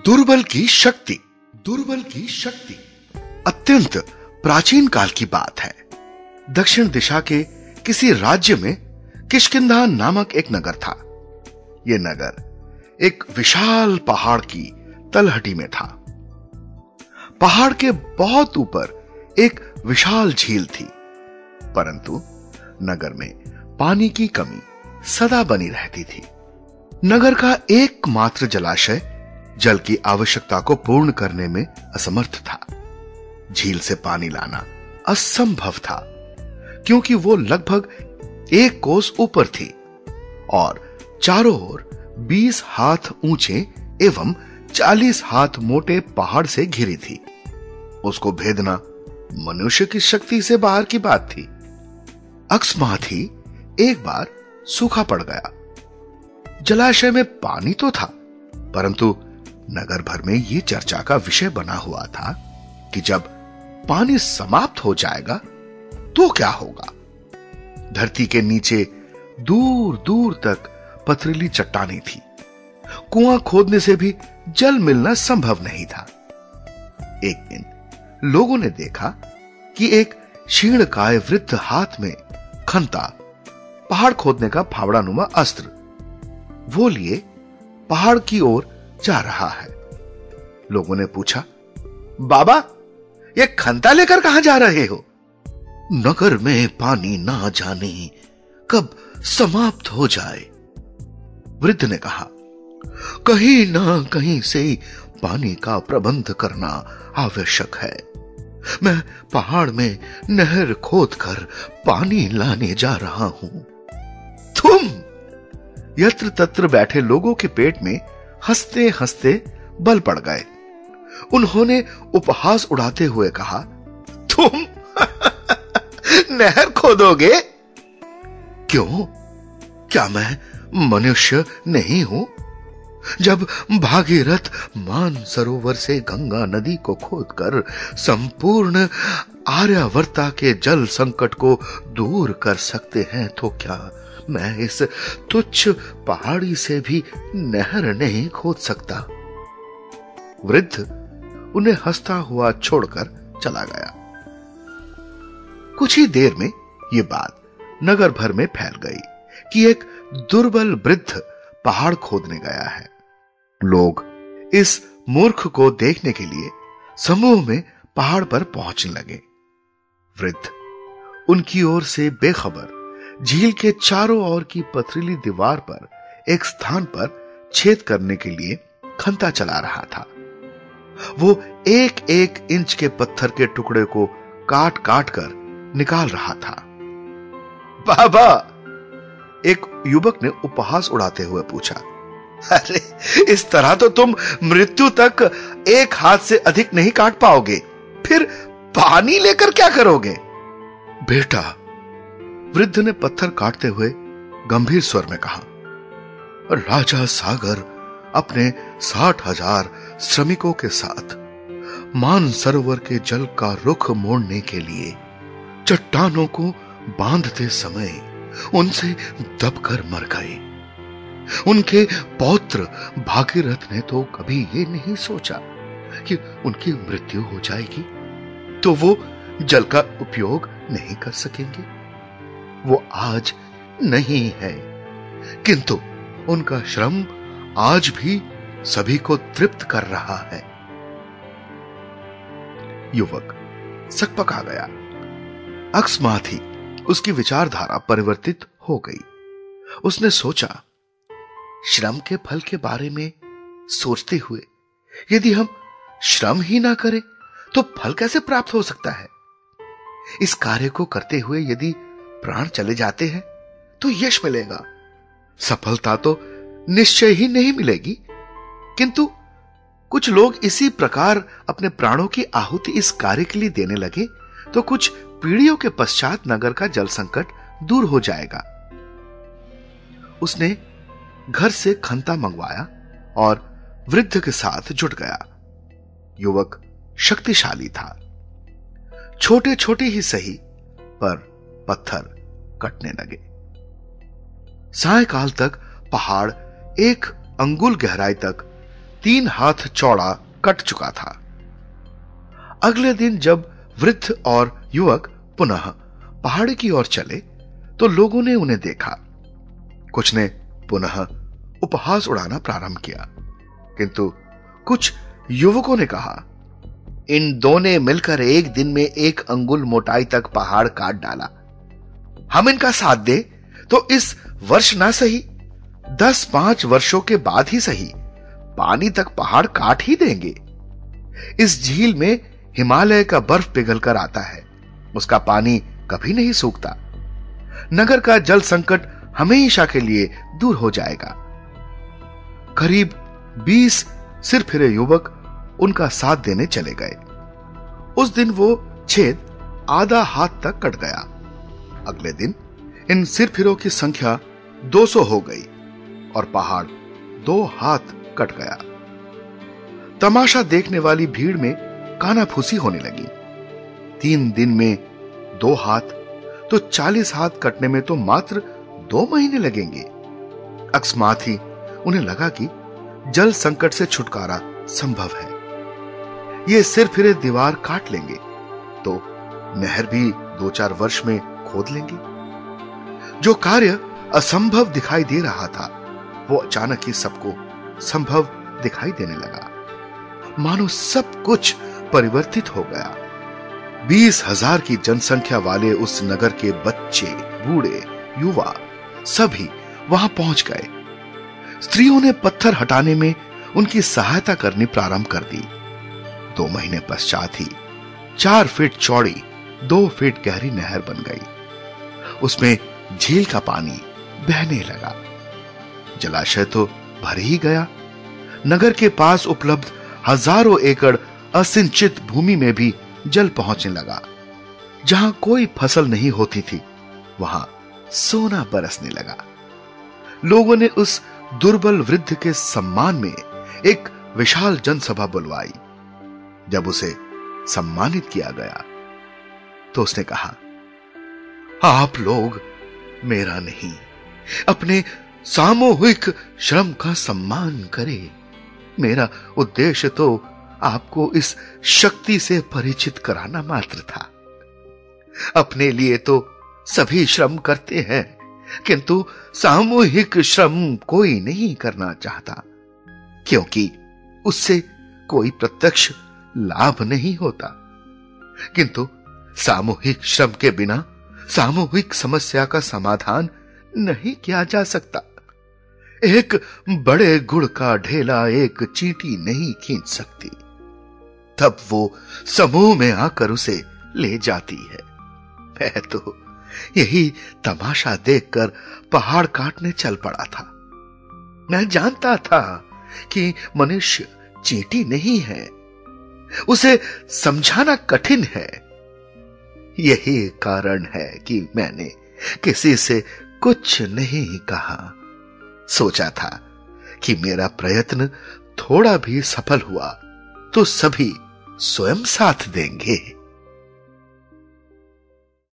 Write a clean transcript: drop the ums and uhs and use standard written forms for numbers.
दुर्बल की शक्ति। दुर्बल की शक्ति अत्यंत प्राचीन काल की बात है। दक्षिण दिशा के किसी राज्य में किष्किंधा नामक एक नगर था। यह नगर एक विशाल पहाड़ की तलहटी में था। पहाड़ के बहुत ऊपर एक विशाल झील थी, परंतु नगर में पानी की कमी सदा बनी रहती थी। नगर का एकमात्र जलाशय जल की आवश्यकता को पूर्ण करने में असमर्थ था। झील से पानी लाना असंभव था, क्योंकि वो लगभग 1 कोस ऊपर थी और चारों ओर 20 हाथ ऊंचे एवं 40 हाथ मोटे पहाड़ से घिरी थी। उसको भेदना मनुष्य की शक्ति से बाहर की बात थी। अकस्मात ही एक बार सूखा पड़ गया। जलाशय में पानी तो था, परंतु नगर भर में यह चर्चा का विषय बना हुआ था कि जब पानी समाप्त हो जाएगा तो क्या होगा। धरती के नीचे दूर दूर तक पथरीली चट्टानें थी। कुआं खोदने से भी जल मिलना संभव नहीं था। एक दिन लोगों ने देखा कि एक क्षीणकाय वृद्ध हाथ में खंता, पहाड़ खोदने का फावड़ानुमा अस्त्र वो लिए पहाड़ की ओर जा रहा है। लोगों ने पूछा, बाबा, ये खंता लेकर कहां जा रहे हो? नगर में पानी ना जाने कब समाप्त हो जाए, वृद्ध ने कहा। कहीं ना कहीं से पानी का प्रबंध करना आवश्यक है। मैं पहाड़ में नहर खोदकर पानी लाने जा रहा हूं। तुम? यत्र तत्र बैठे लोगों के पेट में हंसते हंसते बल पड़ गए। उन्होंने उपहास उड़ाते हुए कहा, तुम नहर खोदोगे? क्यों? क्या मैं मनुष्य नहीं हूं? जब भागीरथ मानसरोवर से गंगा नदी को खोदकर संपूर्ण आर्यावर्ता के जल संकट को दूर कर सकते हैं, तो क्या मैं इस तुच्छ पहाड़ी से भी नहर नहीं खोद सकता? वृद्ध उन्हें हंसता हुआ छोड़कर चला गया। कुछ ही देर में यह बात नगर भर में फैल गई कि एक दुर्बल वृद्ध पहाड़ खोदने गया है। लोग इस मूर्ख को देखने के लिए समूह में पहाड़ पर पहुंचने लगे। वृद्ध उनकी ओर से बेखबर झील के चारों ओर की पथरीली दीवार पर एक स्थान पर छेद करने के लिए खंता चला रहा था। वो 1-1 इंच के पत्थर के टुकड़े को काट काट कर निकाल रहा था। बाबा, एक युवक ने उपहास उड़ाते हुए पूछा, अरे इस तरह तो तुम मृत्यु तक 1 हाथ से अधिक नहीं काट पाओगे, फिर पानी लेकर क्या करोगे? बेटा, वृद्ध ने पत्थर काटते हुए गंभीर स्वर में कहा, राजा सागर अपने 60,000 श्रमिकों के साथ मानसरोवर के जल का रुख मोड़ने के लिए चट्टानों को बांधते समय उनसे दबकर मर गए। उनके पौत्र भागीरथ ने तो कभी ये नहीं सोचा कि उनकी मृत्यु हो जाएगी तो वो जल का उपयोग नहीं कर सकेंगे। वो आज नहीं है, किंतु उनका श्रम आज भी सभी को तृप्त कर रहा है। युवक सकपका गया। अकस्मात ही उसकी विचारधारा परिवर्तित हो गई। उसने सोचा, श्रम के फल के बारे में सोचते हुए यदि हम श्रम ही ना करें तो फल कैसे प्राप्त हो सकता है? इस कार्य को करते हुए यदि प्राण चले जाते हैं तो यश मिलेगा, सफलता तो निश्चय ही नहीं मिलेगी। किंतु कुछ लोग इसी प्रकार अपने प्राणों की आहुति इस कार्य के लिए देने लगे तो कुछ पीढ़ियों के पश्चात नगर का जल संकट दूर हो जाएगा। उसने घर से खंता मंगवाया और वृद्ध के साथ जुट गया। युवक शक्तिशाली था। छोटे छोटे ही सही पर पत्थर कटने लगे। सायकाल तक पहाड़ 1 अंगुल गहराई तक 3 हाथ चौड़ा कट चुका था। अगले दिन जब वृद्ध और युवक पुनः पहाड़ की ओर चले तो लोगों ने उन्हें देखा। कुछ ने पुनः उपहास उड़ाना प्रारंभ किया, किंतु कुछ युवकों ने कहा, इन दो ने मिलकर एक दिन में 1 अंगुल मोटाई तक पहाड़ काट डाला। हम इनका साथ दे तो इस वर्ष ना सही 10-5 वर्षों के बाद ही सही पानी तक पहाड़ काट ही देंगे। इस झील में हिमालय का बर्फ पिघलकर आता है, उसका पानी कभी नहीं सूखता। नगर का जल संकट हमेशा के लिए दूर हो जाएगा। करीब 20 सिरफिरे युवक उनका साथ देने चले गए। उस दिन वो छेद आधा हाथ तक कट गया। अगले दिन इन सिरफिरों की संख्या 200 हो गई और पहाड़ 2 हाथ कट गया। तमाशा देखने वाली भीड़ में कानाफूसी होने लगी। 3 दिन में 2 हाथ तो 40 हाथ कटने में तो मात्र 2 महीने लगेंगे। अकस्मात ही उन्हें लगा कि जल संकट से छुटकारा संभव है। ये सिरफिरे दीवार काट लेंगे तो नहर भी 2-4 वर्ष में खोद लेंगे। जो कार्य असंभव दिखाई दे रहा था वो अचानक ही सबको संभव दिखाई देने लगा। मानो सब कुछ परिवर्तित हो गया। 20,000 की जनसंख्या वाले उस नगर के बच्चे, बूढ़े, युवा सभी वहां पहुंच गए। स्त्रियों ने पत्थर हटाने में उनकी सहायता करनी प्रारंभ कर दी। 2 महीने पश्चात ही 4 फीट चौड़ी 2 फीट गहरी नहर बन गई। उसमें झील का पानी बहने लगा। जलाशय तो भर ही गया। नगर के पास उपलब्ध हजारों एकड़ असिंचित भूमि में भी जल पहुंचने लगा। जहां कोई फसल नहीं होती थी वहां सोना बरसने लगा। लोगों ने उस दुर्बल वृद्ध के सम्मान में एक विशाल जनसभा बुलवाई। जब उसे सम्मानित किया गया तो उसने कहा, आप लोग मेरा नहीं अपने सामूहिक श्रम का सम्मान करें। मेरा उद्देश्य तो आपको इस शक्ति से परिचित कराना मात्र था। अपने लिए तो सभी श्रम करते हैं, किंतु सामूहिक श्रम कोई नहीं करना चाहता, क्योंकि उससे कोई प्रत्यक्ष लाभ नहीं होता। किंतु सामूहिक श्रम के बिना सामूहिक समस्या का समाधान नहीं किया जा सकता। एक बड़े गुड़ का ढेला एक चींटी नहीं खींच सकती, तब वो समूह में आकर उसे ले जाती है। मैं तो यही तमाशा देखकर पहाड़ काटने चल पड़ा था। मैं जानता था कि मनुष्य चींटी नहीं है, उसे समझाना कठिन है। यही कारण है कि मैंने किसी से कुछ नहीं कहा। सोचा था कि मेरा प्रयत्न थोड़ा भी सफल हुआ तो सभी स्वयं साथ देंगे।